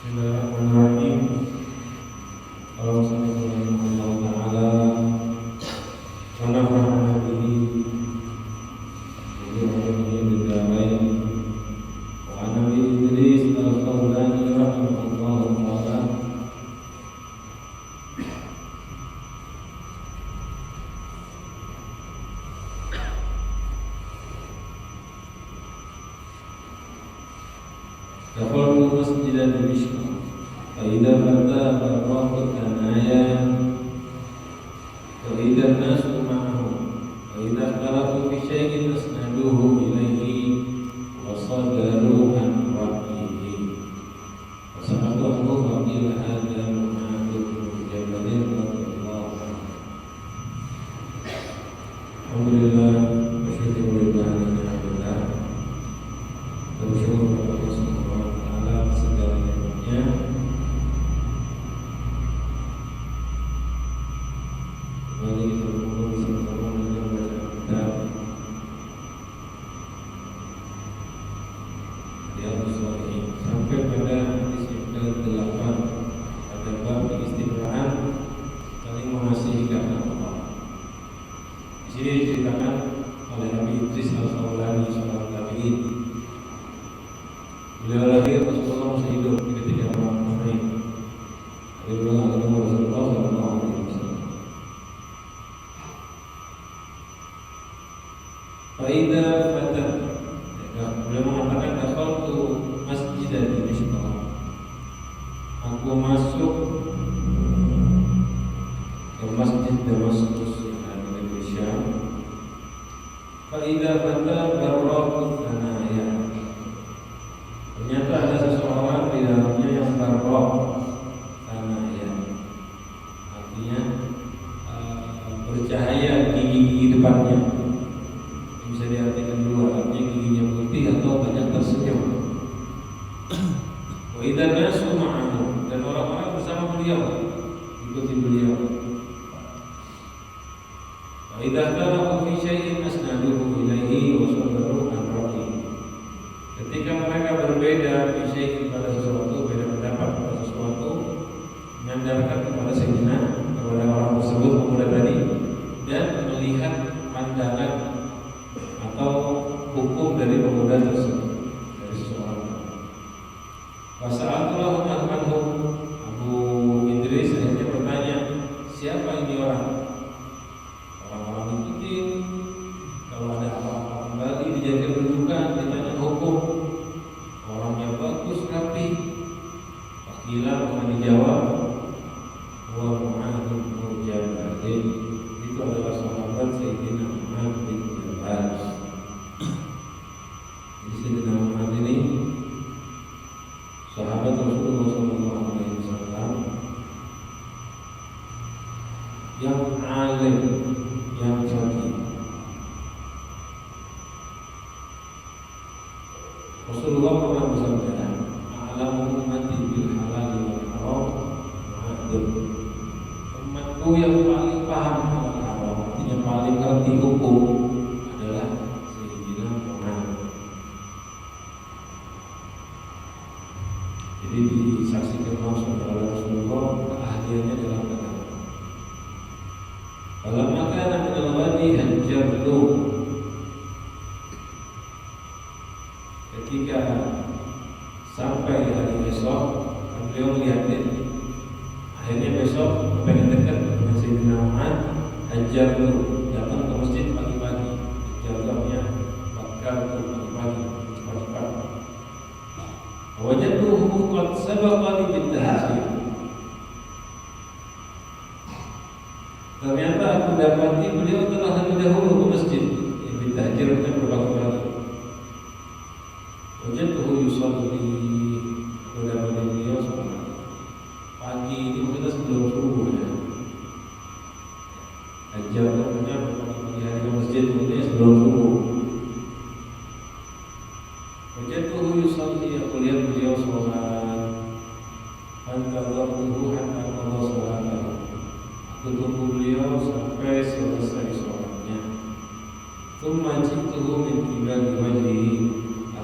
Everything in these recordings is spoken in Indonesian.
Bismillahirrahmanirrahim. Alhamdulillah taala wa nafa'ana bihi wa bihi bidarain wa ana bi Idris al-Khawlani rahimahullah taala. Dakhaltu masjidan Dimishq fa idza fata barraqat anaya wa idza an-nasu ma'ahu wa idza khalaqu fi shay'in asnaduhu ilayhi wa sadaru an ra'yihi wa sa'atuhu wa qila hadha Mu'adh bin Jabal radhiyallahu anhu. Alhamdulillah wa syukurulillah alhamdulillah. Bersyukur kepada Allah Subhanahu wa taala segala nikmatnya. Kembali kita berkumpul bersama-sama dengan baca kitab Riyadhus Shalihin sampai pada hadis yang ke-8 pada bab keistimewaan saling mengasihi karena Allah. Di sini diceritakan oleh Nabi Idris al-Khawlani seorang tabi'in. Beliau lahir Rasulullah masih hidup ketika perang Hunain. Beliau ketemu Rasulullah sallallahu alaihi wasallam. Faida fatan. Beliau mengatakan dakhaltu masjidan Dimishq. Aku masuk ke masjid Damaskus yang ada di negeri Syam. Faida fatan barraqut anaya. Ternyata ada seseorang di dalamnya yang barraq anaya. Artinya bercahaya gigi-gigi depannya. Bisa diartikan dua, artinya giginya putih atau banyak tersenyum. Wa idza nasu ma'ahu, dan orang-orang bersama beliau, ikuti beliau. Wa idza khalaqu fi syai'in asnaduhu ilaihi wa sadaru an ra'yihi. Ketika mereka berbeda syai'in pada sesuatu, beda pendapat pada sesuatu, menyandarkan kepada sayyidina, kepada orang tersebut pemuda tadi, dan melihat pandangan atau hukum dari pemuda tersebut, dari seseorang. Fasa'atullahu anhum. Abu Idris akhirnya bertanya, siapa ini orang? Orang-orang ikutin. Kalau ada apa-apa kembali dijadikan rujukan, ditanya hukum. Orangnya bagus, rapi. Pakilah akan dijawab, wa Mu'adh bin Jabal. Itu adalah sahabat Sayyidina Mu'adh bin Jabal. Jadi Sayyidina Mu'adh ini sahabat Rasulullah SAW yang alim, yang faqih. Rasulullah pernah bersabda, "A'lamu ummati bil halal wal haram Mu'adh." Umatku yang paling paham halal haram, artinya paling ngerti hukum, adalah Sayyidina Mu'adh. Jadi disaksikan langsung oleh Rasulullah keahliannya dalam agama. Kalau maka min al-ghadi hajjartu. Ketika sampai hari esok, beliau melihatin. Akhirnya besok pengen dekat dengan Sayyidina Mu'adh, hajar dulu, datang ke masjid pagi-pagi. Hajarnya bakar pagi-pagi, cepat-cepat. Wajadtuhu qad sabaqani bit-tahajjud. Ternyata aku dapati beliau telah lebih dahulu ke masjid. Bit-tahajjud kan berbagi-bagi. Wajadtuhu yusalli. Aku dapati beliau salat pagi, ini maksudnya sebelum subuh ya. Hajar namanya pagi hari ke masjid, maksudnya sebelum subuh. Wajadtuhu yusalli. Aku lihat beliau salat. Fantadhartuhu hatta qada salatahu. Aku tunggu beliau sampai selesai salatnya. Tsumma ji'tuhu min qibali wajhihi.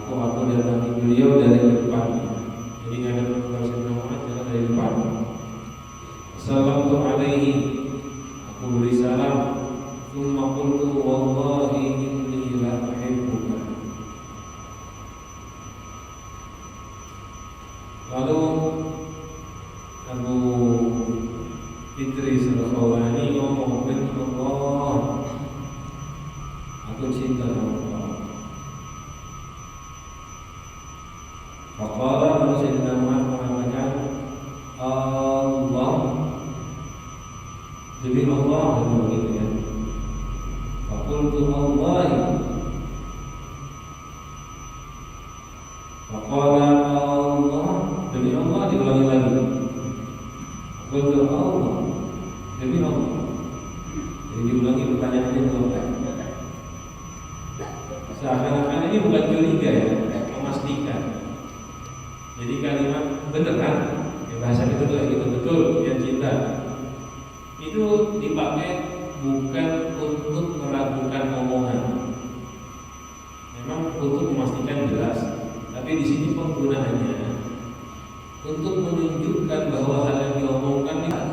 Aku datangi beliau dari depannya. Jadi nggak ada Lalu Abu Idris Al-Khawlani ngomong, demi Allah, aku cinta sama Allah. Faqala, lalu Sayyidina Umar mengatakan, Allah, demi Allah, begitu ya. Faqultu Allahi. Faqala Allah, demi Allah, diulangi lagi. Faqultu Allah, demi Allah. Jadi diulangi pertanyaannya dua kali. Seakan-akan ini bukan curiga ya, memastikan. Jadi kalimat beneran, ya bahasa kita tuh kayak gitu, betul dia cinta. Itu dipakai bukan untuk meragukan omongan. Memang untuk memastikan jelas, tapi di sini penggunaannya untuk menunjukkan bahwa hal yang diomongkan itu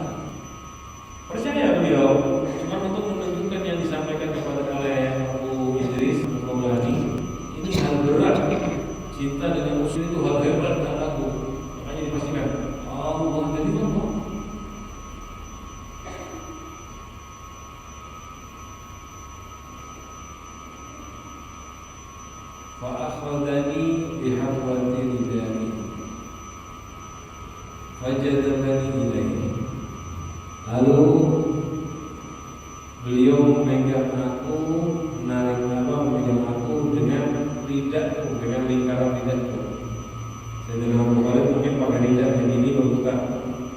percaya beliau, cuma untuk menunjukkan yang disampaikan kepada oleh Abu Idris Al-Khawlani ini hal berat. Cinta dengan muslim itu hal hebat, hal agung. Makanya dipastikan Allah dari Allah. Fa akhadani bihawati ridani fajadabani ilaihi. Lalu beliau memegang aku, memegang aku dengan lidahku, dengan lingkaran lidahku. Saya dengar Bukhari mungkin pakai lidah yang ini membuka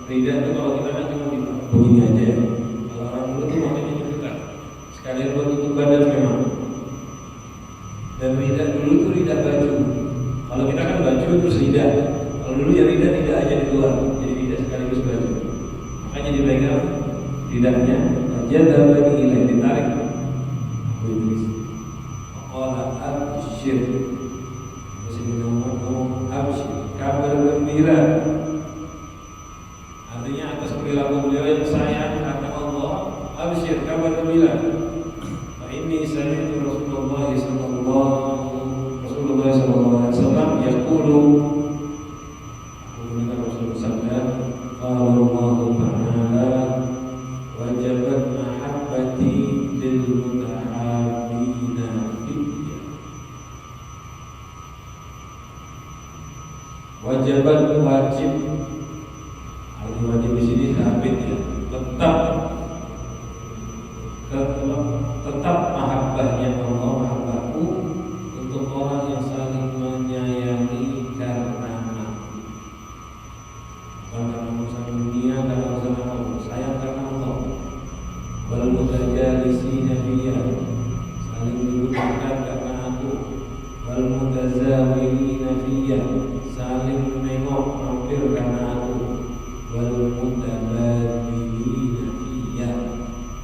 lidah itu. Kalau kita kan cuma begini aja ya. Kalau orang dulu tuh makanya dibuka sekalian buat tutup badan memang. Dan lidah dulu tuh lidah baju. Kalau kita kan baju terus lidah. Kalau dulu ya lidah tidak aja di luar, jadi lidah sekaligus baju. Makanya dipegang lidahnya, jadabani ilaih, ditarik. Abu Idris. Qala abshir. Sayyidina Umar ngomong abshir, kabar gembira. Artinya atas perilaku beliau yang sayang karena Allah, abshir, kabar gembira. Fa inni sami'tu Rasulullah sallallahu alaihi wasallam yaqulu, aku mendengar Rasulullah sabda, qala Allah ta'ala wajabat mahabbati lil mutahabbina fiyya. Wajabat, wajib. Arti wajib di sini habit ya, tetap mahabbahnya Allah, mahabbahku untuk orang yang saling menyayangi karena aku. Bukan karena urusan dunia, karena urusan apa, sayang karena Allah. Wal mutajalisina fiyya, saling dudukkan karena aku. Wal mutazawilina fiyya, saling menengok mampir karena aku. Wal mutabadilina fiyya,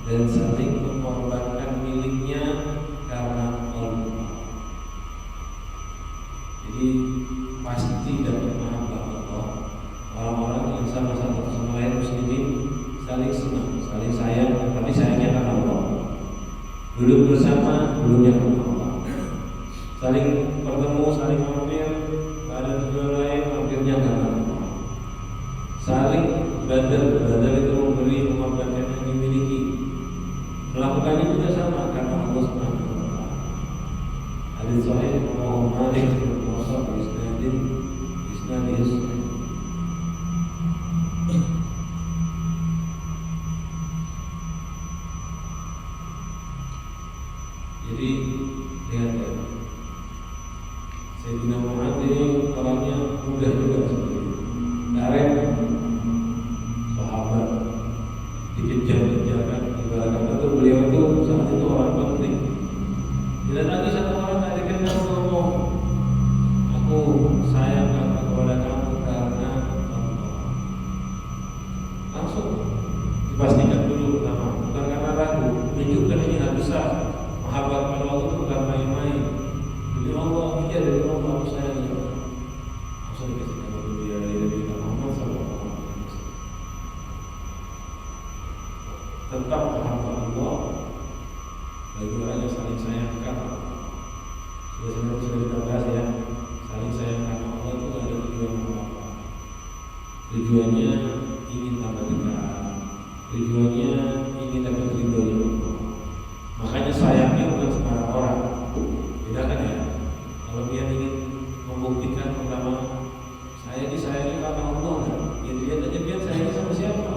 dan saling mengorbankan miliknya karena Allah. Jadi pasti dapat mahabbah Allah. Orang-orang yang sama satu sama lain muslimin saling senang, saling sayang, tapi sayangnya karena Allah. Duduk bersama, duduknya karena Allah. Saling bertemu, saling mampir, ada tujuan lain, mampirnya karena Allah. Saling badal itu memberi, mengorbankan yang dimiliki. Melakukannya juga sama karena Allah Subhanahu wa taala. Hadis sahih Imam Malik bin Muhammad isnadis. Jadi lihat ya, Sayyidina Muhammad ini orangnya mudah juga seperti Darek sahabat dikejar-kejarkan. Ibarat kata beliau itu saat itu orang penting. Tidak lagi satu orang tak dikenal ngomong, aku sayang kepada kamu karena tujuannya ingin tambah dekat, tujuannya ingin dapat ridhonya Allah. Makanya sayangnya bukan sembarang orang. Bedakan ya. Kalau dia ingin membuktikan pertama saya disayangi karena Allah, kan? Ya lihat aja dia sayangnya sama siapa.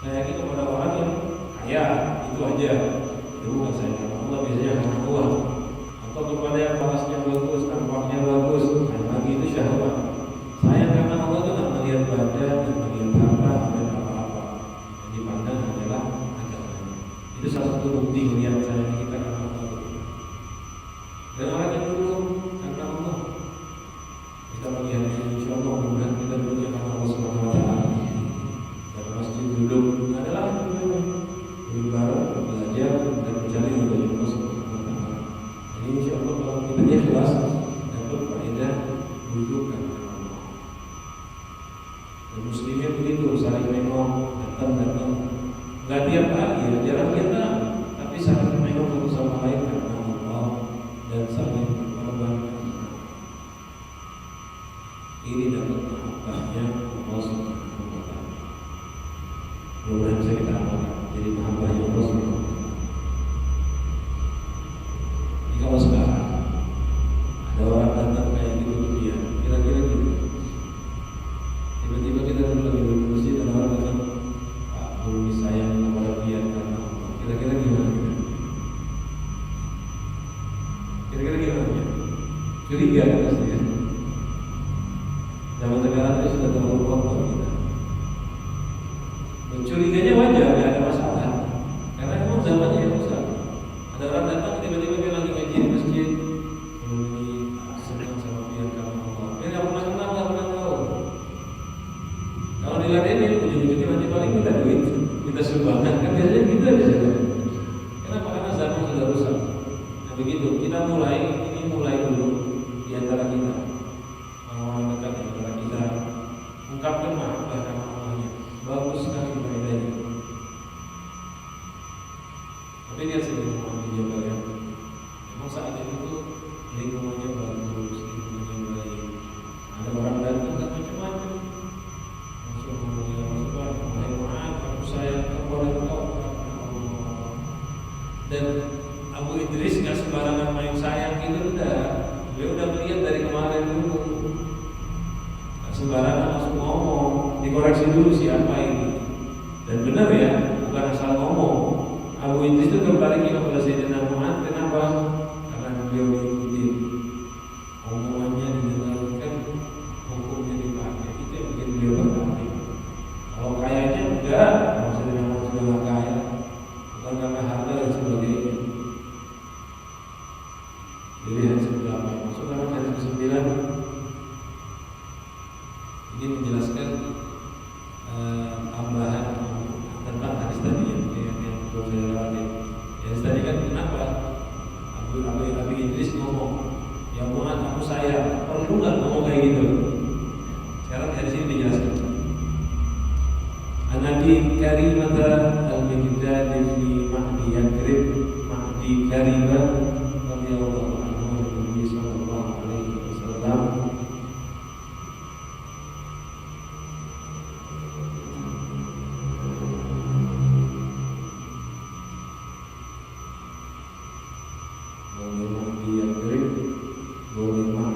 Sayangi kepada orang yang kaya, itu aja. Itu bukan sayang karena Allah, biasanya karena uang. Atau kepada yang balasnya bagus, tampaknya bagus, nah lagi itu syahwat. Sayang karena Allah itu tak melihat badan, tak melihat harta, dan apa-apa. Yang dipandang adalah agamanya. Itu salah satu bukti melihat sayang kita karena Allah. Dan orang yang dulu karena Allah, kita melihatnya insya Allah mudah kita dulunya karena Allah Subhanahu Wa Taala. Dan masjid duduk adalah duduk bareng, belajar dan mencari ridho Allah Subhanahu Wa Taala. Jadi insya Allah kalau kita ikhlas dapat faedah duduk karena Allah. Dan muslimnya begitu, saling nengok, datang. Nggak tiap hari, ya, jarang kita, tapi saling nengok satu sama lain karena Allah dan saling mengorbankan. Ini dapat mahabbahnya Allah Subhanahu Wa Taala. Mudah-mudahan bisa kita amalkan jadi mahabbahnya Allah Subhanahu Wa Taala. Jadi kalau sekarang ada orang datang kayak gitu ke dia, kira-kira gitu. Tiba-tiba kita lagi duduk di masjid, ada orang datang, Pak, bumi sayang kepada dia karena Allah. Kira-kira gimana? Kira-kira gimana? Curiga pasti ya. Zaman sekarang itu sudah terlalu kotor kita. Curiganya wajar, tidak ada masalah. Karena memang zamannya yang besar. Ada orang datang tiba-tiba dia lagi ngaji di masjid, ini senang sama dia karena Allah. Dia nggak pernah kenal, nggak pernah tahu. Kalau diladenin, ujung-ujungnya nanti paling minta duit, minta sumbangan, kan biasanya gitu aja. Kenapa? Karena zaman sudah rusak. Nah begitu, kita mulai dulu di antara kita. Orang-orang dekat di antara kita ungkapkan mahabbah karena Allahnya. Bagus sekali faedahnya. Tapi lihat sini Muhammad bin Jabal ya. Memang saat itu lingkungannya bagus, lingkungannya baik. Ada orang datang tak macam-macam. Langsung ngomongnya maaf, aku sayang kepada engkau karena Allah. Dan Abu Idris nggak sembarangan main sayang gitu, udah. Dia udah melihat dari kemarin dulu. Nggak sembarangan langsung ngomong, dikoreksi dulu siapa ini. Dan benar ya, bukan asal ngomong. Abu Idris itu tertarik kepada Sayyidina Mu'adz. Kenapa? Karena beliau diikuti, omongannya didengarkan, hukumnya dipakai. Itu yang bikin beliau tertarik. Kalau kayanya enggak, kalau Sayyidina Mu'adz sudah nggak kaya, bukan karena harta dan sebagainya. Dilihat sebelah apa? Masuk dalam hadis ke-9. Ini menjelaskan tambahan tentang hadis tadi yang belum saya lewati. Hadis tadi kan kenapa Abu Idris ngomong, ya Mu'adz aku sayang, perlu nggak ngomong kayak gitu? Sekarang hadis ini dijelaskan. An-Nabi Karimata al-Miqdad bin Mahdi Yakrib Mahdi Karimah radhiyallahu anhu Nabi sallallahu alaihi wasallam boleh Mahdi Yakrib boleh Mahdi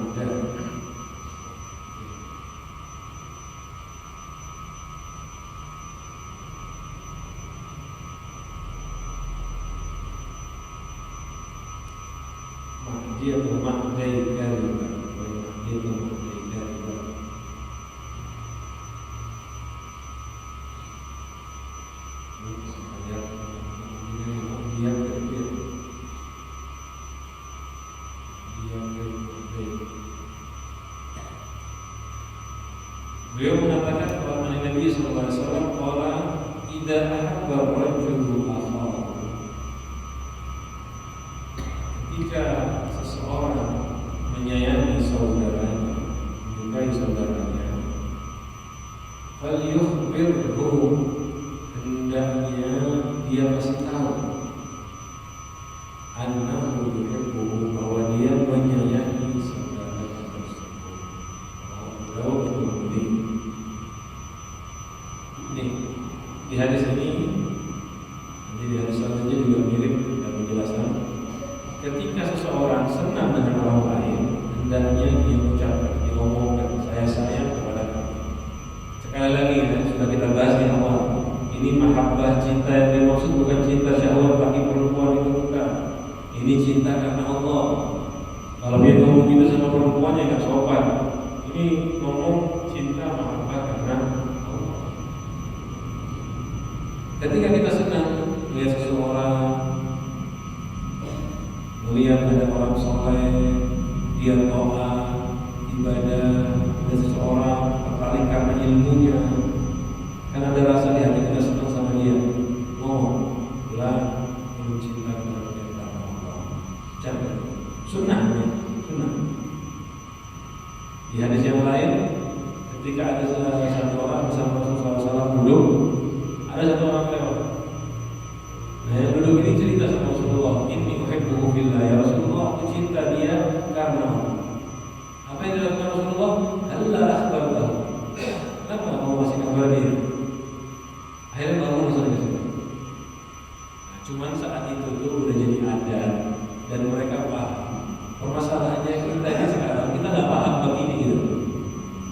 Mahdi atau Mahdi Karimah, Mahdi atau Mahdi Karimah. Beliau mengatakan bahwa Nabi sallallahu alaihi wasallam qala idza ahabba rajulu akhahu, ketika seseorang menyayangi saudaranya, menyukai saudaranya, falyukhbirhu, hendaknya dia kasih tahu, annahu yuhibbuhu, bahwa dia menyayangi saudaranya tersebut. Beliau hadis ini, nanti di hadis selanjutnya juga mirip dan penjelasan. Ketika seseorang senang dengan orang lain, hendaknya dia ucapkan, dia ngomongkan, saya sayang kepada kamu. Sekali lagi ya, sudah kita bahas di awal. Ini mahabbah, cinta yang dimaksud bukan cinta syahwat bagi perempuan, itu bukan. Ini cinta karena Allah. Kalau dia ngomong gitu sama perempuan ya nggak sopan. Ini ngomong cinta mahabbah karena Allah. Ketika kita senang melihat seseorang, melihat ada orang soleh, dia taat, ibadah, ada seseorang tertarik karena ilmunya, kan ada rasa di hati kita senang sama dia. Bilang cinta kepada dia karena Allah. Jangan sunnahnya, sunnah. Di hadis yang lain, ketika ada satu orang bersama Rasulullah SAW duduk, ada satu orang lewat. Nah, yang duduk ini cerita sama Rasulullah, ini uhibbuhu fillah, ya Rasulullah, aku cinta dia karena Allah. Apa yang dilakukan Rasulullah? Allah akhbarlah. Kenapa mau kasih kabar dia? Akhirnya bangun Rasulullah. Nah, cuman saat itu tuh udah jadi adat dan mereka paham. Permasalahannya kita ini sekarang kita nggak paham begini gitu.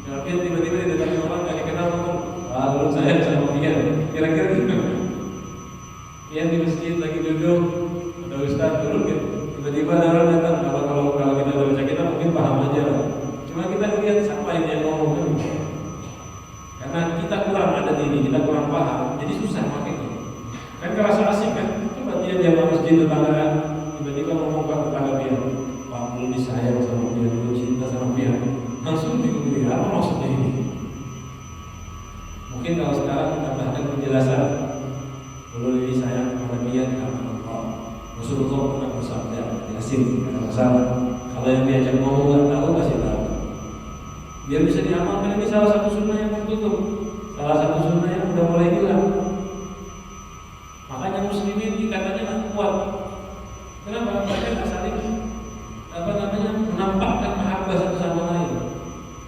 Tapi tiba-tiba didatangi orang nggak dikenal ngomong, belum saya sama dia. Kira-kira gitu. Yang di masjid lagi duduk, ada ustaz turun gitu. Tiba-tiba ada orang datang. Kalau kita udah baca kita mungkin paham aja lah. Cuma kita lihat siapa ini yang ngomong kan. Karena kita kurang ada ini, kita kurang paham, jadi susah makanya. Kan kerasa asik kan? Coba dia jalan masjid tetanggaan, tiba-tiba ngomong ke tetangga dia, Pak belum disayang sama dia, belum cinta sama dia, langsung bingung apa maksudnya ini? Mungkin kalau sekarang kita bahkan penjelasan, belum disayang kepada dia karena Allah. Rasulullah pernah bersabda, asik, tidak ada masalah. Kalau yang diajak ngomong nggak tahu, kasih tahu. Biar bisa diamalkan. Ini salah satu sunnah yang tertutup, salah satu sunnah yang udah mulai hilang. Makanya muslimin ikatnya nggak kuat. Kenapa? Mereka nggak saling menampakkan mahabbah satu sama lain.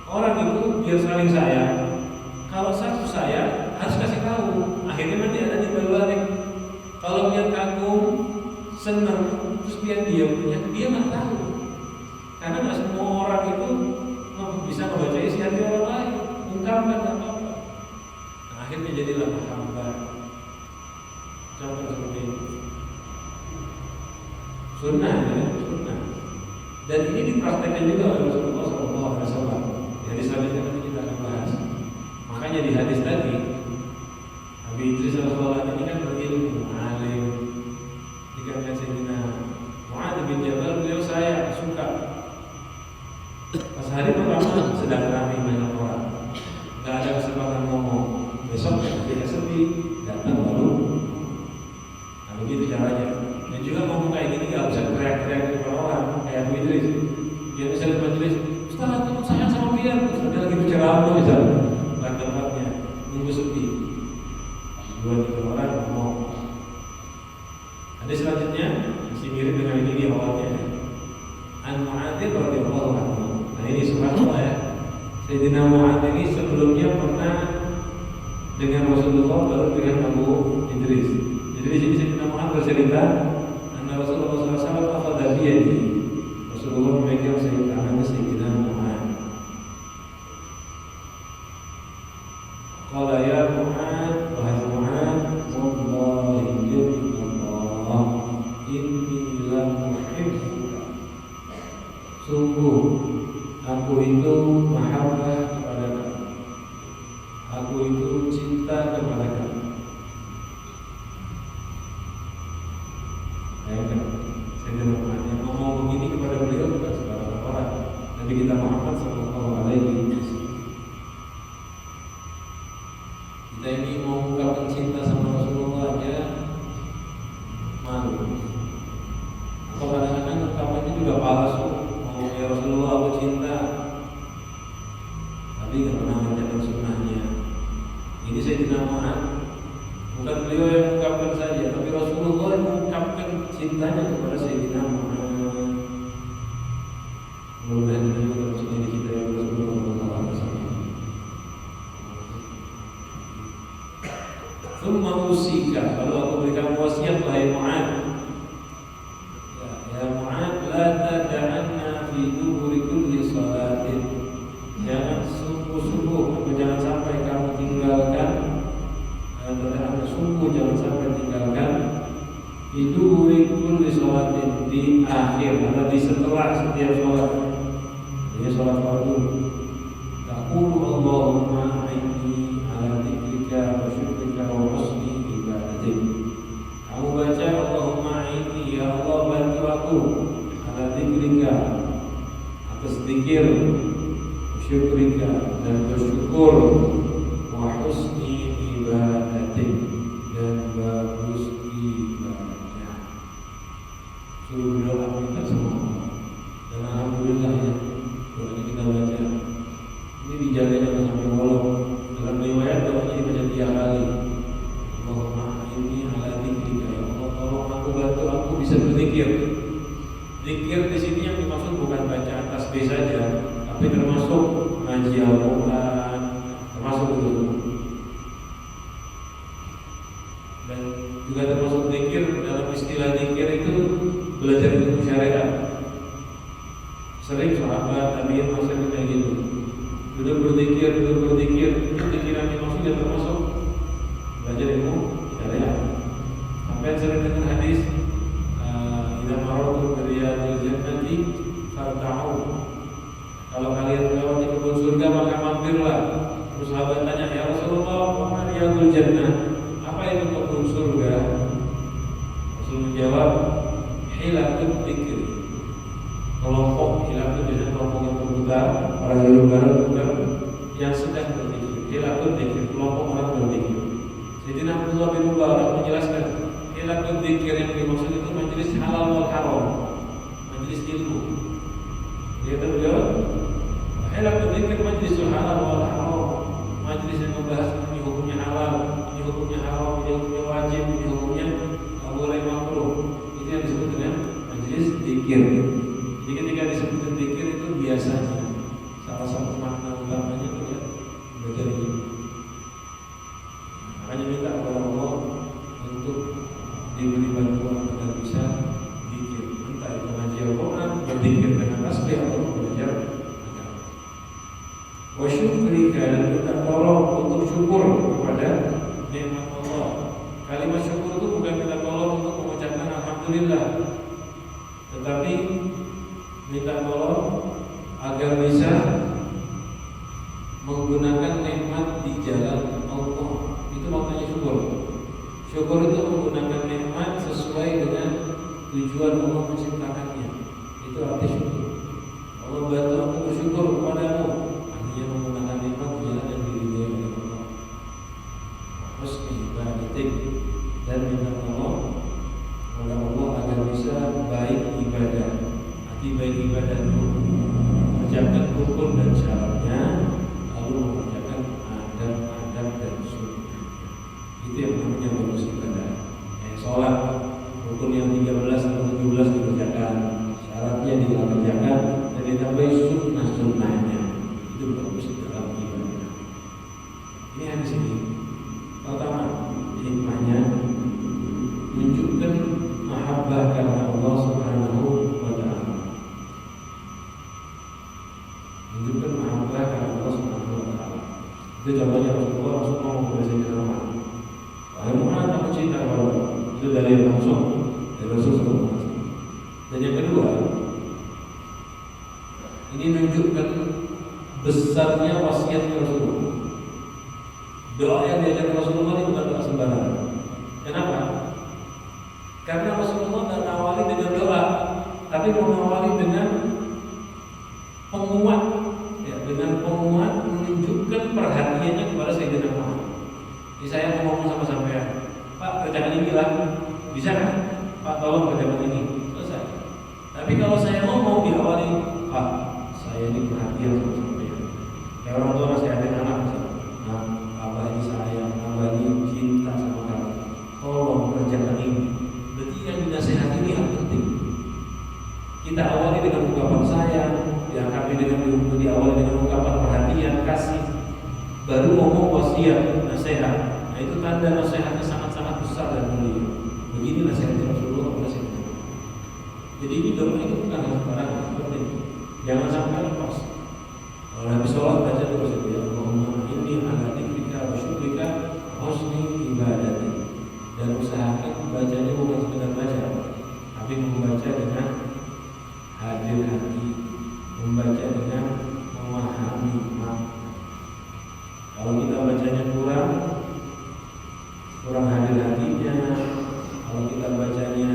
Orang itu biar saling sayang. Kalau satu sayang harus kasih tahu. Akhirnya nanti ada timbal balik. Kalau dia kagum, senang, terus dia diam, dia nggak tahu. Karena nggak semua orang itu bisa membaca isi hati orang lain, ungkapkan apa-apa. Nah, akhirnya jadilah mahabbah. Contoh seperti ini. Sunnah ya, sunnah. Dan ini dipraktekkan juga oleh Rasulullah SAW. Di hadis selanjutnya nanti kita akan bahas. Makanya di hadis tadi, Nabi Idris Al-Khalid ini kan berilmu, alim. Jika melihat Sayyidina Mu'adz bin Jabal, beliau saya suka. Pas hari pertama sedang ramai banyak orang, nggak ada kesempatan ngomong. Besok ketika sepi datang baru. Nah begitu caranya. Dan juga ngomong kayak gini nggak usah teriak-teriak di depan orang kayak Abu Idris. Dia misalnya di majelis, Ustaz, tolong sayang sama dia. Dia lagi bicara apa misalnya? Bukan tempatnya, nunggu sepi. 2-3 orang ngomong. Ada selanjutnya masih mirip dengan ini di awalnya. An-Mu'adz radhiyallahu anhu. Nah ini subhanallah ya. Sayyidina Mu'adz ini sebelumnya pernah dengan Rasulullah baru dengan Abu Idris. Jadi di sini Sayyidina Mu'adz bercerita, anna Rasulullah SAW akhadha biyadi. Rasulullah memegang Sayyidina Mu'adz. Qala ya Mu'adz, wahai Mu'adz, wallahi Allah, inni la uhibbuka. Sungguh aku itu mahabbah kepada kamu. Aku itu cinta kepada kamu. Saya yang ngomong begini kepada beliau bukan sembarang orang. Nabi kita Muhammad SAW. Kita ini mau ungkapkan cinta sama Rasulullah aja malu. Atau kadang-kadang ungkapannya juga palsu. Ya Rasulullah aku cinta, tapi nggak pernah menjalankan sunnahnya. Ini saya tidak Mu'adz, bukan beliau yang mengungkapkan saja, tapi Rasulullah yang mengungkapkan cintanya kepada Sayyidina Mu'adz. Mudah-mudahan kita juga mencintai kita yang Rasulullah SAW. Tsumma usika, lalu aku berikan wasiat wahai Mu'ad. Ya Mu'ad, la tada'anna fi duburi kulli salatin. Jangan sungguh-sungguh, jangan sampai kamu tinggalkan, jangan sampai tinggalkan fi duburi kulli salatin, di akhir atau di setelah setiap sholat. Ini sholat fardu. Taqulu Allahumma a'inni ala dzikrika wa syukrika wa husni ibadatik. Kamu baca Allahumma a'inni, ya Allah bantu aku, ala dzikrika, atas zikir, syukrika dan bersyukur, wa husni ibadatik, dan bagus ibadahnya. Suruh berdoa kita semua. Dan alhamdulillah ya, doa ini kita baca. Ini dijaga jangan sampai bolong. Dalam riwayat doanya dibaca 3 kali. Allahumma inni ala dzikrika, ya Allah tolong aku, bantu aku bisa berzikir. Zikir di sini yang dimaksud bukan bacaan tasbih saja, tapi termasuk ngaji Al-Quran, termasuk itu. Dan juga termasuk zikir. Dalam istilah zikir itu belajar ilmu syariat. Sering sahabat tabi'in maksudnya kayak gitu. Duduk berzikir, itu zikiran yang maksudnya termasuk belajar ilmu syariat. Sampai sering dengar hadis, idza marartum bi riyadil jannati farta'u. Kalau kalian melewati kebun surga maka mampirlah. Terus sahabat tanya, ya Rasulullah, apa riyadul jannah? Apa itu kebun surga? Rasul menjawab, hilakut dzikir. Kelompok hilak itu biasanya kelompok yang berputar, orang jalur barat putar, yang sedang berzikir. Hilakut dzikir, kelompok orang berzikir. Sayyidina Abdullah bin Mubarak menjelaskan, hilakut dzikir yang dimaksud itu majelis halal wal haram, majelis ilmu. Dia terjawab, hilakut dzikir majelis halal wal haram, majelis yang membahas ini hukumnya halal, ini hukumnya haram, ini hukumnya wajib, ini hukumnya boleh makruh. Itu yang disebut dengan majelis dzikir. Jadi ketika disebut zikir itu biasanya salah satu makna utamanya itu ya belajar ilmu. Makanya minta kepada Allah untuk diberi bantuan agar bisa zikir, entah itu ngaji Al-Quran, berzikir dengan tasbih atau belajar agama. Wa syukrika, dan minta tolong untuk syukur kepada nikmat Allah. Kalimat syukur itu bukan minta tolong untuk mengucapkan alhamdulillah, tetapi minta tolong agar bisa menggunakan nikmat di jalan Allah. Itu maknanya syukur. Syukur itu menggunakan nikmat sesuai dengan tujuan Allah menciptakannya. Itu arti syukur. Allah bantu aku bersyukur kepadamu, artinya menggunakan nikmat di jalan yang diridhai oleh Allah. Husni ibadatik, dan minta tolong kepada Allah agar bisa baik ibadah. Baik ibadah itu mengerjakan rukun dan syaratnya, lalu mengerjakan adab-adab dan sunnahnya. Itu yang namanya bagus ibadah. Sholat rukun yang 13 atau 17 dikerjakan, syaratnya dikerjakan, dan ditambahi sunnah-sunnahnya. Itu bagus dalam ibadah. Ini yang di sini. Pertama, hikmahnya menunjukkan mahabbah karena Allah Subhanahu wa Ta'ala. Menunjukkan mahabbah karena Allah Subhanahu wa Ta'ala. Itu contohnya Rasulullah mau berbahasa Muhammad. Wahai Muhammad, aku cinta kepadamu. Itu dari langsung dari Rasulullah. Dan yang kedua, ini menunjukkan besarnya wasiat Rasulullah. Doa yang diajarkan Rasulullah ini bukan doa sembarangan. Kenapa? Karena Rasulullah tidak mengawali dengan doa, tapi mengawali dengan penguat, ya, dengan penguat menunjukkan perhatiannya kepada Sayyidina Muhammad. Jadi saya mau ngomong sama sampean, Pak, kerjaan ini lah, bisa kan? Pak, tolong kerjaan ini, selesai. Tapi kalau saya ngomong diawali, Pak, saya ini perhatian sama sampean. Kayak orang tua masih ada anak, nah, Abah ini sayang, Abah ini cinta sama kamu. Tolong kerjakan ini. Berarti yang dinasihati ini yang penting. Kita awali dengan ungkapan sayang, diawali dengan ungkapan perhatian, kasih, baru ngomong wasiat, nasihat. Nah itu tanda nasihatnya sangat-sangat besar dan mulia. Begini nasihatnya Rasulullah kepada Sayyidina. Jadi ini doa itu bukan hanya sembarangan, penting. Jangan sampai lepas. Kalau habis sholat baca doa itu ya, Allahumma inni ala dzikrika wa syukrika wa husni ibadati. Dan usahakan bacanya bukan sekedar baca, tapi membaca dengan hadir hati, membaca dengan memahami makna. Kalau kita bacanya kurang hadir hatinya, kalau kita bacanya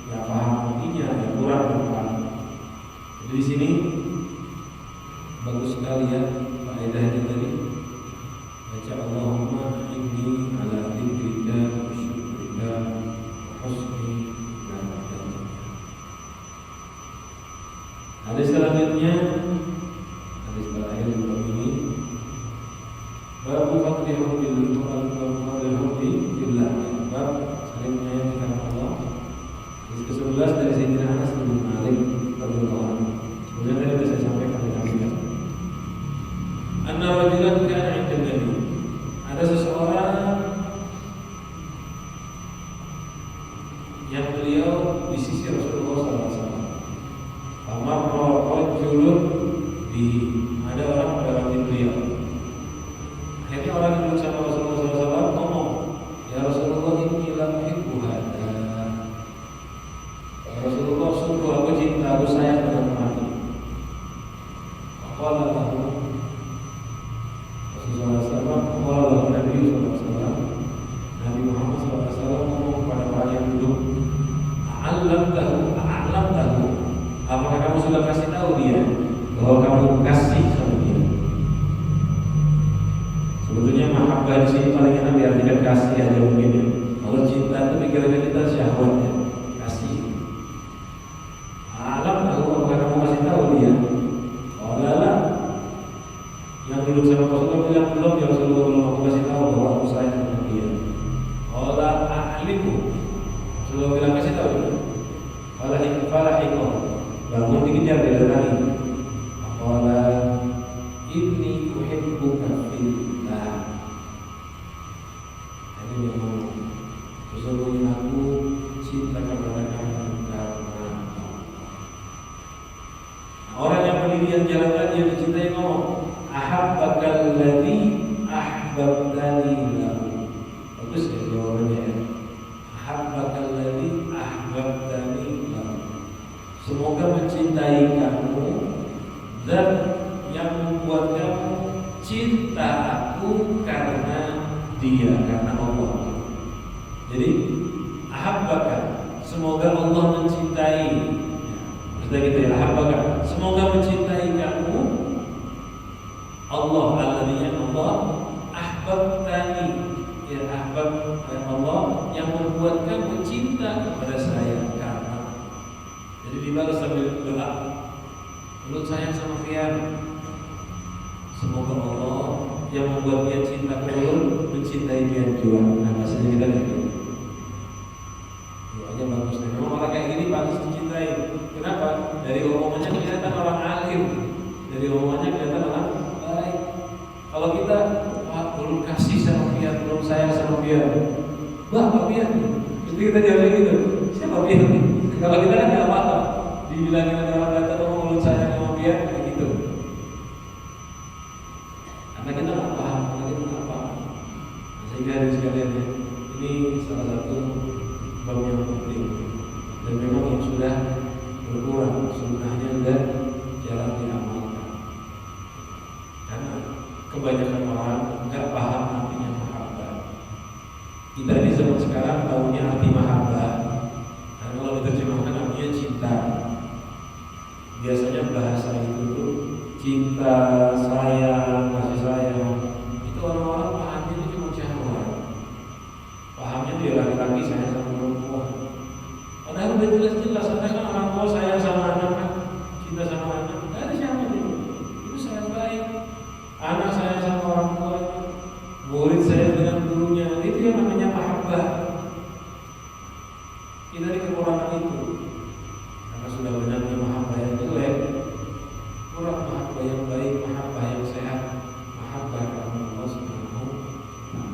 ya paham artinya, ya kurang berpaham. Jadi di sini bagus sekali ya faedahnya tadi. Baca Allahumma inni ala dzikrika wa syukrika wa husni ibadatik. Hadis selanjutnya, hadis terakhir di ini, bab fadli hubbil hubbi billah, bab saling menyayangi karena Allah. Hadis ke-11 dari Sayyidina Anas bin Malik radhiyallahu anhu. Kemudian tadi sudah saya sampaikan di awal. Anna rajulan kana 'inda Nabi. Ada seseorang yang beliau di sisi Rasulullah SAW. Amar rajulun di ada orang melewati beliau. Akhirnya orang yang duduk sama Rasulullah SAW ngomong, ya Rasulullah inni la uhibbu hadza. Rasulullah, sungguh aku cinta, aku sayang dengan orang ini. Qala lahu Rasulullah SAW, qala lahu Nabi SAW, Nabi Muhammad SAW ngomong kepada orang yang duduk, a'lamtahu, apakah kamu sudah kasih tahu dia bahwa kamu kasih sama dia? Sebetulnya mahabbah di sini paling enak diartikan kasih aja mungkin ya. Kalau cinta itu pikirannya kita syahwatnya, kasih. Alam tahu, apakah kamu kasih tahu dia? Oh lala, yang duduk sama Rasulullah bilang belum ya Rasulullah, belum aku kasih tahu bahwa aku sayang dengan dia. Oh la ahliku, Rasulullah bilang kasih tahu. Falahiko, bangun dikejar dia datangi. Qala inni uhibbuka fillah. Ini dia ngomong, sesungguhnya aku cinta kepada kamu karena Allah. Orang yang pendirian jalan tadi yang dicintai ngomong, ahabbakal ladzi ahbabtani lahu. Bagus ya jawabannya ya. Ahabbakal ladzi ahbabtani lahu. Semoga mencintai kamu dan yang membuat kamu cinta aku karena dia, karena Allah. Jadi ahabbaka, semoga Allah mencintai. Sudah gitu ya, ahabbaka, semoga mencintai kamu Allah, alladzi Allah ahbabtani, ya ahbab Allah yang membuat kamu cinta kepada saya karena. Jadi dibalas sambil doa, menurut sayang sama Fian, semoga Allah yang membuat dia cinta kepada mencintai dia juga. Nah bahasanya kita kayak gitu. Doanya bagus. Memang orang kayak gini bagus dicintai. Kenapa? Dari omongannya kelihatan orang alim, dari omongannya kelihatan orang baik. Kalau kita belum kasih sama Fian, belum sayang sama Fian, Pak Fian, jadi kita jawab gitu. Siapa Fian? Kalau kita kan nggak apa-apa, dibilangin ada orang datang belum sayang sama Fian, kayak gitu. Karena kita nggak paham, sehingga dari sekalian ya, ini salah satu bab yang penting dan memang yang sudah berkurang sunnahnya dan jarang diamalkan. Karena kebanyakan orang nggak paham artinya mahabbah. Kita di zaman sekarang tahunya arti mahabbah, dan kalau diterjemahkan artinya cinta. Biasanya bahasa itu tuh cinta, sayang, kasih sayang. Itu orang-orang pahamnya itu cuma syahwat. Pahamnya dia laki-laki sayang sama perempuan. Padahal udah jelas-jelas ada kan orang tua sayang sama anak kan, cinta sama anak. Tidak ada syahwat itu sayang baik. Anak sayang sama orang tua, murid sayang dengan gurunya. Itu yang namanya mahabbah. Kita di kekurangan itu. Karena sudah banyaknya mahabbah yang jelek, kurang mahabbah yang baik, mahabbah yang sehat, mahabbah karena Allah Subhanahu wa ta'ala.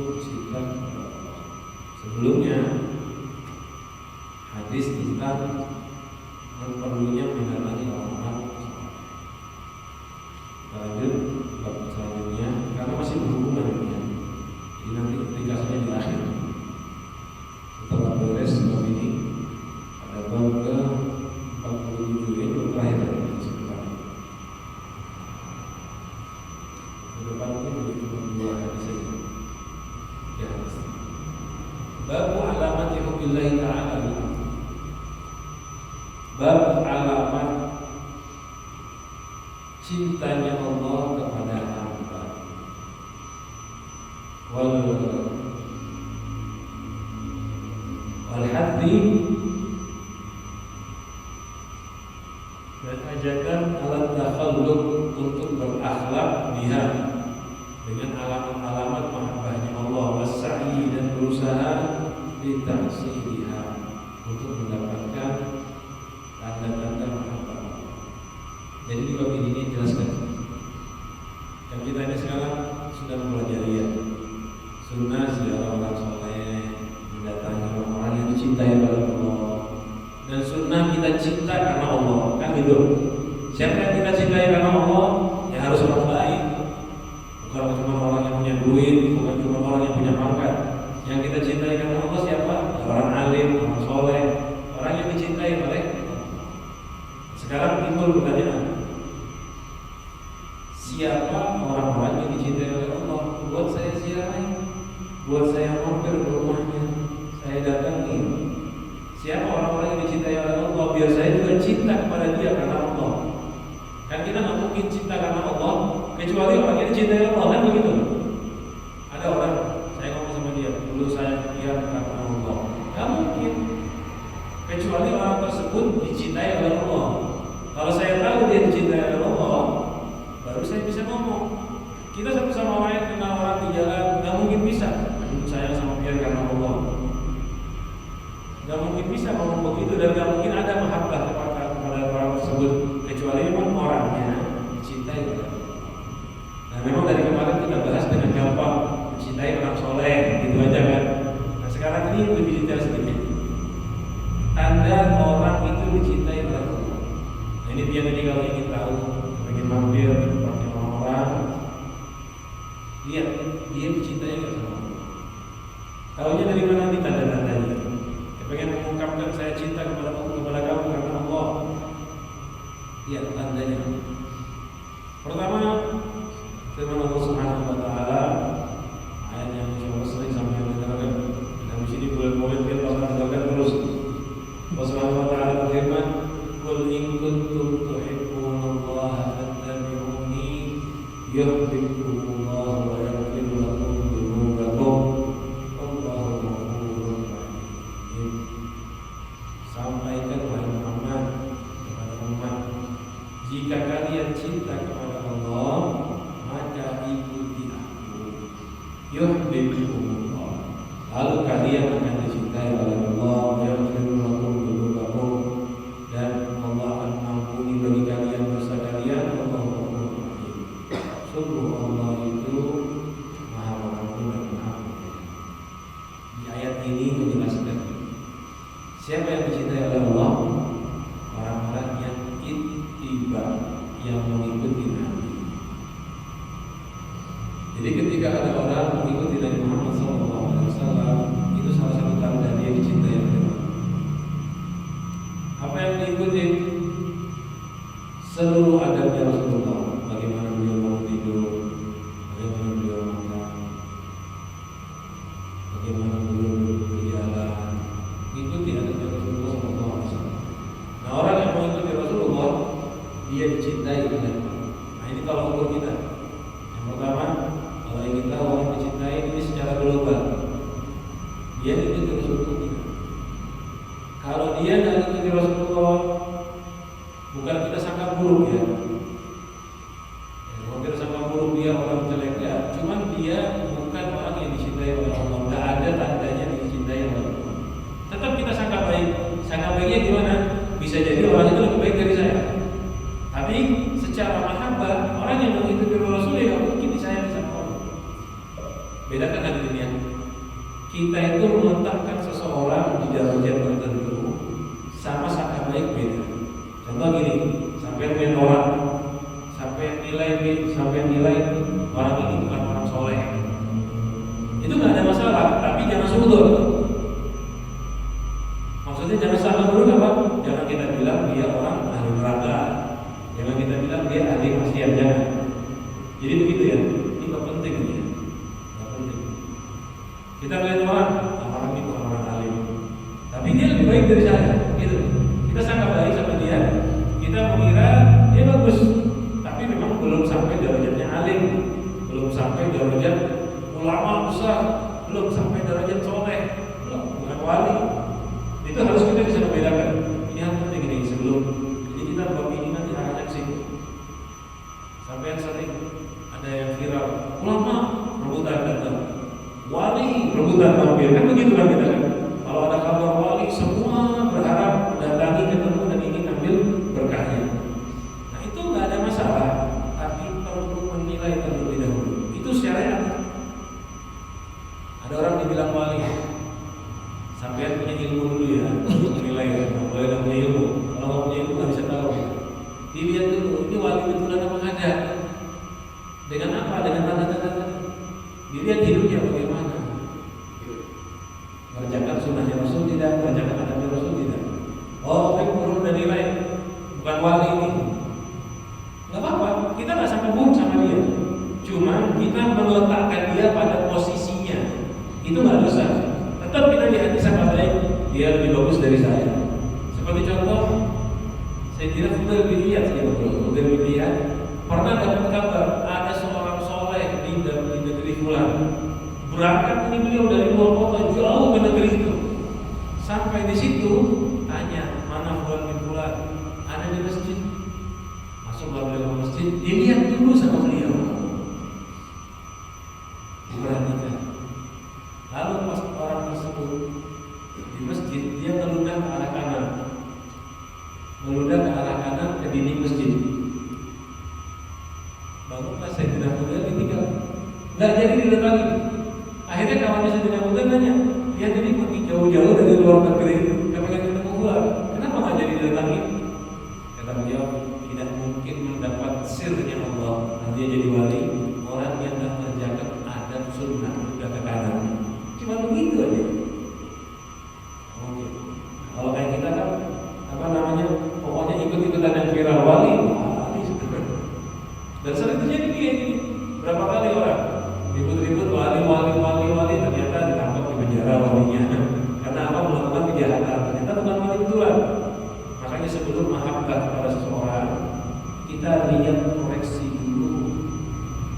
untuk cinta kepada Allah. Sebelumnya hadis tentang perlunya mendatangi orang-orang soleh. Kita lanjut bab selanjutnya karena masih berhubungan dengan ini, nanti aplikasinya di akhir. Setelah beres bab ini ada bab ke 47 ini terakhir dari sebentar. Di depan ini cuma 2 hadis saja. Ya. Bab alamat hubbillahi ta'ala. Bab alamat cintanya Allah kepada hamba. Wal haddi dan ajakan alat takhalluq untuk berakhlak biha dengan alamat-alamat mahabbahnya Allah, wassa'i dan berusaha ditahsiliha untuk mendapatkan tanda-tanda mahabbah Allah. Jadi di bab ini jelaskan yang kita ini sekarang sudah mempelajari ya sunnah ziarah orang soleh, mendatangi orang-orang yang dicintai oleh Allah, dan sunnah kita cinta karena Allah, kan gitu. Siapa yang kita cintai karena Allah? Ya harus orang baik, bukan cuma orang yang punya duit, bukan cuma orang yang punya pangkat. Yang kita cintai karena Allah siapa? Ya, orang alim, orang soleh, orang yang dicintai oleh Allah. Sekarang timbul pertanyaan, siapa orang-orang yang dicintai oleh Allah? Buat saya ziarahi, buat saya mampir ke rumahnya, saya datangi. Siapa orang-orang yang dicintai oleh Allah? Biar saya juga cinta kepada dia karena Allah. Kan kita nggak mungkin cinta karena Allah kecuali orang yang dicintai Allah, kan begitu? Ada orang, saya ngomong sama dia, dulu saya dia karena Allah. Nggak mungkin, kecuali orang tersebut dicintai oleh Allah. Kalau saya tahu dia dicintai oleh Allah, baru saya bisa ngomong. Kita satu sama lain kenal orang di jalan, nggak mungkin bisa. Sayang sama dia karena Allah. Nggak mungkin bisa ngomong begitu, dan nggak mungkin ada mahabbah kepada orang tersebut kecuali memang orangnya dicintai oleh Allah. Nah, memang dari kemarin kita bahas dengan gampang mencintai orang soleh, gitu aja kan. Nah, sekarang ini lebih detail sedikit. Tanda orang itu dicintai oleh Allah. Nah, ini dia tadi kalau ingin tahu, ingin mampir ke tempatnya orang-orang, lihat dia dicintai nggak sama Allah. Tahunya dari mana nih tanda-tandanya? Pengen mengungkapkan saya cinta kepada kamu karena Allah. Lihat tandanya. Pertama, firman Allah Subhanahu wa taala, ayat yang insyaallah sering sampai dengarkan. Dan di sini boleh kita dengarkan terus. Allah Subhanahu wa taala berfirman, "Qul in kuntum tuhibbunallaha fattabi'uni yuhibbukumullah wa yaghfir lakum dzunubakum." Sampaikan wahai Muhammad kepada umat, jika kalian cinta kepada Allah, maka ikuti aku. Yuhibbukumullah. Lalu kalian akan dicintai oleh Allah, yaghfir lakum dzunubakum, dan Allah akan mengampuni bagi kalian dosa kalian. Allahu Akbar. Sungguh Allah itu Maha Pengampun dan Maha Penyayang. Di ayat ini menjelaskan siapa yang dicintai oleh Allah? Orang-orang yang ittiba, yang mengikuti Nabi. Jadi ketika ada orang mengikuti Nabi Muhammad SAW, itu salah satu tanda dia dicintai oleh Allah. Apa yang diikuti? Seluruh adabnya Rasulullah. Bagaimana beliau bangun tidur, bagaimana beliau makan, bagaimana beliau berjalan. Ikuti adabnya Rasulullah SAW. Nah, orang yang mengikuti Rasulullah, dia dicintai oleh Allah. Nah, ini kalau ukur kita. Yang pertama, kalau ingin tahu orang dicintai ini secara global, dia ikuti Rasulullah. Kalau dia tidak ikuti Rasulullah, bukan kita sangka buruk ya. Bukan kita sangka buruk dia orang jelek ya. Cuman dia bukan orang yang dicintai oleh Allah. Tidak ada tanda kita itu meletakkan seseorang di derajat tertentu sama sangat baik beda. Contoh gini, sampai main orang, sampai nilai orang ini bukan orang soleh, itu nggak ada masalah, tapi jangan suudon. Maksudnya jangan salah dulu apa? Jangan kita bilang dia orang ahli neraka, jangan kita bilang dia ahli maksiat, jangan. Jadi begitu ya, ini nggak penting ya, nggak penting. Kita lihat orang ini bukan orang alim, tapi dia lebih baik dari saya, gitu. Kita sangat baik sama dia, kita mengira dia bagus, tapi memang belum sampai derajatnya alim, belum sampai derajat ulama besar, belum sampai derajat soleh, belum, bukan wali. Itu harus kita bisa membedakan. Ini hal penting ini sebelum. Jadi kita bab ini nanti akan sih. Sampai yang sering ada yang viral, ulama rebutan datang, wali rebutan mampir, kan begitu kan kita kan. Kalau ada kabar wali, semua berharap mendatangi, ketemu dan ingin ambil berkahnya. Nah itu nggak ada masalah, tapi perlu menilai terlebih dahulu. Itu syariat. Ada orang dibilang wali, sampai punya ilmu dulu ya, menilai ya. Nggak boleh nggak punya ilmu. Kalau nggak punya ilmu nggak bisa tahu. Dilihat dulu, ini wali betulan apa ada? Dengan apa? Dengan tanda-tanda. Dilihat hidupnya bagaimana. Mengerjakan sunnahnya Rasul tidak, mengerjakan adabnya Rasul tidak. Oh, tapi perlu udah nilai, bukan wali ini. Nggak apa-apa, kita nggak sampai buruk sama dia. Cuma kita meletakkan dia pada posisinya, itu nggak dosa. Tetap kita lihat sama baik, dia lebih bagus dari saya. Seperti contoh, saya kira Fudail bin Iyad, Fudail bin Iyad pernah dapat kabar ada seorang soleh di negeri Fulan. Berangkat ini beliau dari luar kota jauh ke negeri itu. Sampai di situ tanya, mana Fulan bin Fulan? Ada di masjid. Masuklah beliau ke masjid, dilihat dulu sama beliau. Diperhatikan. Lalu pas orang tersebut di masjid, dia meludah ke arah kanan, ke dinding masjid. Bangunlah Sayyidina Fudail ditinggal, nggak jadi didatangi. Akhirnya kawannya Sayyidina Fudail nanya, dia jadi pergi jauh-jauh dari luar negeri, nggak pengen ketemu Fulan, kenapa nggak jadi didatangi? Kata beliau, tidak mungkin mendapat sirnya Allah, nanti jadi wali orang yang tak mengerjakan adab sunnah udah ke kanan. Cuma begitu aja. Oke. Kalau kayak kita kan pokoknya ikut-ikutan yang viral wali. Dan sering terjadi kayak gini. Berapa kali orang ribut-ribut wali, ternyata ditangkap di penjara walinya. Karena apa? Melakukan kejahatan. Ternyata bukan wali betulan. Makanya sebelum mahabbah kepada seseorang, kita lihat koreksi dulu.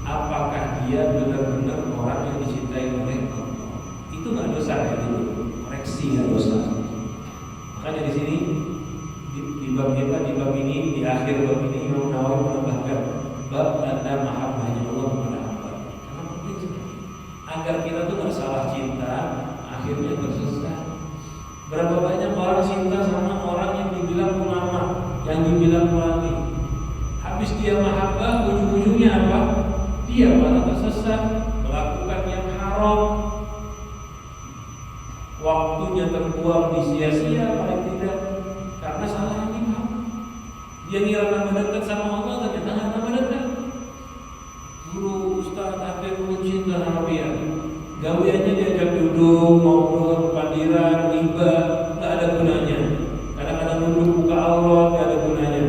Apakah dia benar-benar orang yang dicintai oleh Allah? Itu nggak dosa ya, itu koreksi nggak dosa. Makanya di sini di bab ini, di akhir bab ini Imam Nawawi menambahkan bab tanda mahabbahnya Allah kepada hamba. Karena penting sekali agar kita tuh nggak salah cinta, akhirnya tersesat. Berapa banyak orang cinta sama orang yang dibilang ulama, yang dibilang wali. Habis dia mahabbah, ujung-ujungnya apa? Dia malah tersesat, melakukan yang haram. Waktunya terbuang di sia-sia paling tidak karena salah yang dimau. Dia ngira nambah dekat sama Allah, ternyata nggak nambah dekat. Guru, ustaz, hampir cinta sama dia. Gaweannya diajak duduk, ngobrol, pandiran, ghibah, nggak ada gunanya. Kadang-kadang duduk buka aurat, nggak ada gunanya.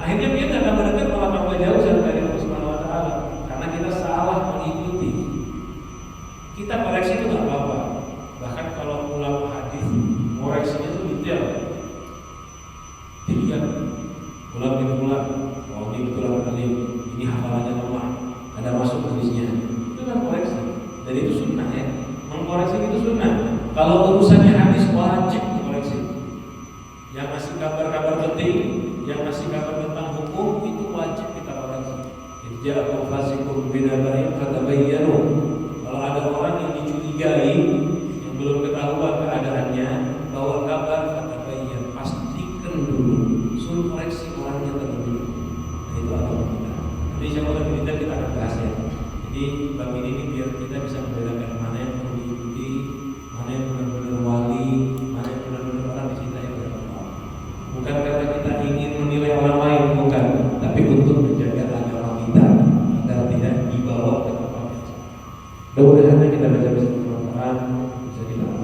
Akhirnya dia nggak nambah dekat, malah tambah jauh dari Allah Subhanahu Wa Taala. Karena kita salah mengikuti. Kita koreksi itu nggak apa-apa. Bahkan kalau ulama hadis koreksinya itu detail. Dilihat ulang bin ulang, oh ini betul alim, ini hafalannya lemah, ada masuk hadisnya. Itu kan koreksi. Dan itu sunnah ya. Mengkoreksi itu sunnah. Kalau urusannya hadis wajib dikoreksi. Yang ngasih kabar-kabar penting, yang ngasih kabar tentang hukum itu wajib kita koreksi. Ja'akum fasiqun binaba'in fatabayyanu. Kalau ada orang yang dicurigai yang belum ketahuan keadaannya, bawa kabar fatabayyan, pastikan dulu, suruh koreksi orangnya terlebih. Nah itu agama kita. Jadi insyaallah kita akan bahas ya. Jadi bab ini biar kita bisa membedakan mana yang perlu diikuti, mudah-mudahan bisa kita